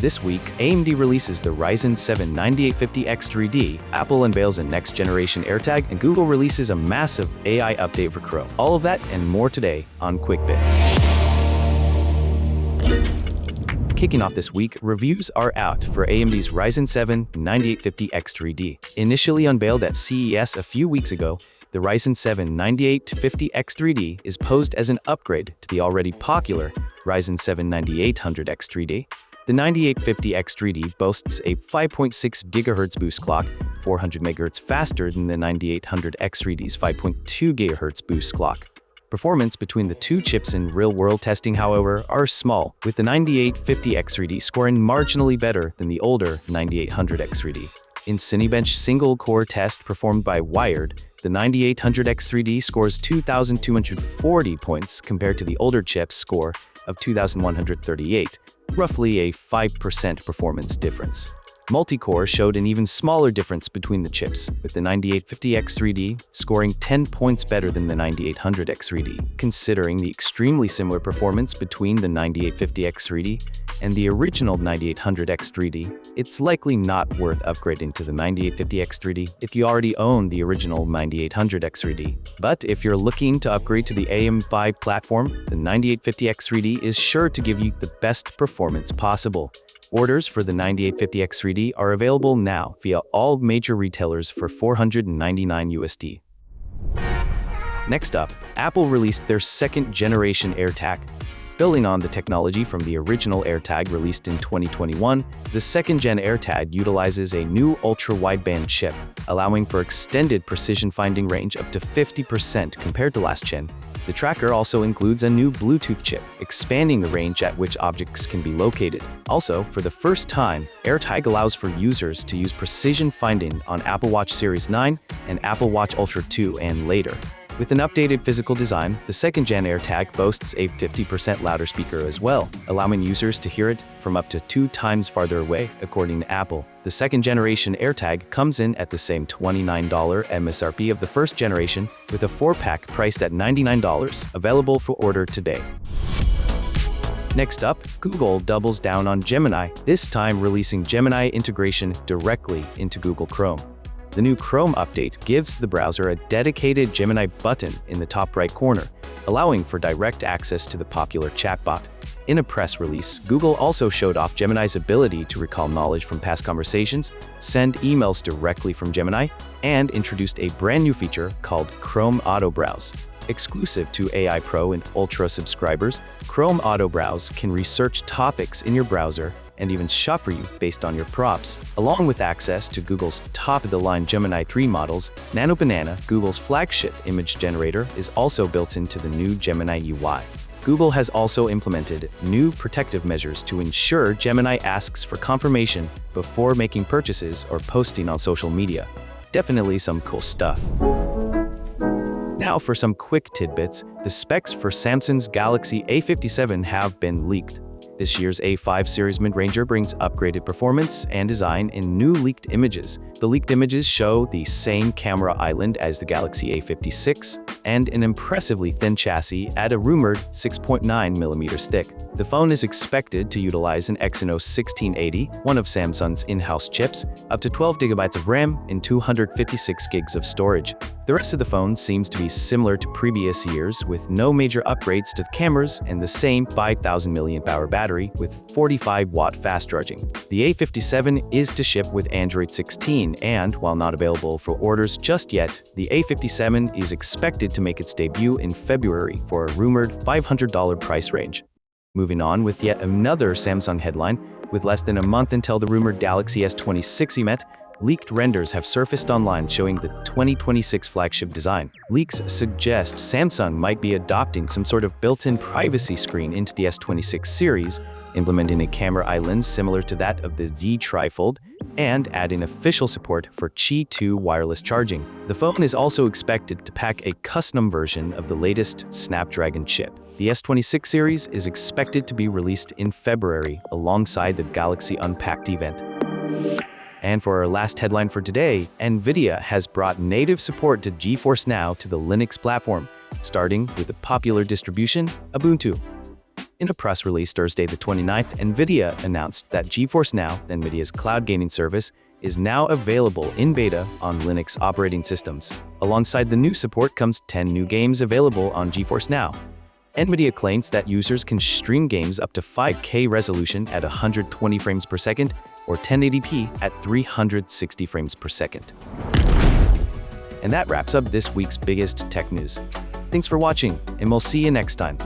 This week, AMD releases the Ryzen 7 9850X3D, Apple unveils a next-generation AirTag, and Google releases a massive AI update for Chrome. All of that and more today on QuickBit. Kicking off this week, reviews are out for AMD's Ryzen 7 9850X3D. Initially unveiled at CES a few weeks ago, the Ryzen 7 9850X3D is posed as an upgrade to the already popular Ryzen 7 9800X3D. The 9850X3D boasts a 5.6 GHz boost clock, 400 MHz faster than the 9800X3D's 5.2 GHz boost clock. Performance between the two chips in real-world testing, however, are small, with the 9850X3D scoring marginally better than the older 9800X3D. In Cinebench single-core test performed by Wired, the 9800X3D scores 2,240 points compared to the older chip's score of 2,138, roughly a 5% performance difference. Multicore showed an even smaller difference between the chips, with the 9850X3D scoring 10 points better than the 9800X3D. Considering the extremely similar performance between the 9850X3D and the original 9800X3D, it's likely not worth upgrading to the 9850X3D if you already own the original 9800X3D. But if you're looking to upgrade to the AM5 platform, the 9850X3D is sure to give you the best performance possible. Orders for the 9850X3D are available now via all major retailers for $499 USD. Next up, Apple released their second-generation AirTag. Building on the technology from the original AirTag released in 2021, the second-gen AirTag utilizes a new ultra-wideband chip, allowing for extended precision-finding range up to 50% compared to last gen. The tracker also includes a new Bluetooth chip, expanding the range at which objects can be located. Also, for the first time, AirTag allows for users to use precision finding on Apple Watch Series 9 and Apple Watch Ultra 2 and later. With an updated physical design, the second-gen AirTag boasts a 50% louder speaker as well, allowing users to hear it from up to 2 times farther away, according to Apple. The second-generation AirTag comes in at the same $29 MSRP of the first generation, with a 4-pack priced at $99, available for order today. Next up, Google doubles down on Gemini, this time releasing Gemini integration directly into Google Chrome. The new Chrome update gives the browser a dedicated Gemini button in the top right corner, allowing for direct access to the popular chatbot. In a press release, Google also showed off Gemini's ability to recall knowledge from past conversations, send emails directly from Gemini, and introduced a brand new feature called Chrome Auto Browse. Exclusive to AI Pro and Ultra subscribers, Chrome Auto Browse can research topics in your browser and even shop for you based on your prompts. Along with access to Google's top-of-the-line Gemini 3 models, Nano Banana, Google's flagship image generator, is also built into the new Gemini UI. Google has also implemented new protective measures to ensure Gemini asks for confirmation before making purchases or posting on social media. Definitely some cool stuff. Now for some quick tidbits, the specs for Samsung's Galaxy A57 have been leaked. This year's A5 series mid-ranger brings upgraded performance and design in new leaked images. The leaked images show the same camera island as the Galaxy A56 and an impressively thin chassis at a rumored 6.9mm thick. The phone is expected to utilize an Exynos 1680, one of Samsung's in-house chips, up to 12 GB of RAM and 256 GB of storage. The rest of the phone seems to be similar to previous years, with no major upgrades to the cameras and the same 5,000 mAh battery with 45-watt fast charging. The A57 is to ship with Android 16 and, while not available for orders just yet, the A57 is expected to make its debut in February for a rumored $500 price range. Moving on with yet another Samsung headline, with less than a month until the rumored Galaxy S26 event, leaked renders have surfaced online showing the 2026 flagship design. Leaks suggest Samsung might be adopting some sort of built-in privacy screen into the S26 series, implementing a camera island similar to that of the Z Trifold, and adding official support for Qi 2 wireless charging. The phone is also expected to pack a custom version of the latest Snapdragon chip. The S26 series is expected to be released in February alongside the Galaxy Unpacked event. And for our last headline for today, NVIDIA has brought native support to GeForce NOW to the Linux platform, starting with the popular distribution, Ubuntu. In a press release Thursday the 29th, NVIDIA announced that GeForce NOW, NVIDIA's cloud gaming service, is now available in beta on Linux operating systems. Alongside the new support comes 10 new games available on GeForce NOW. NVIDIA claims that users can stream games up to 5K resolution at 120 frames per second or 1080p at 360 frames per second. And that wraps up this week's biggest tech news. Thanks for watching, and we'll see you next time.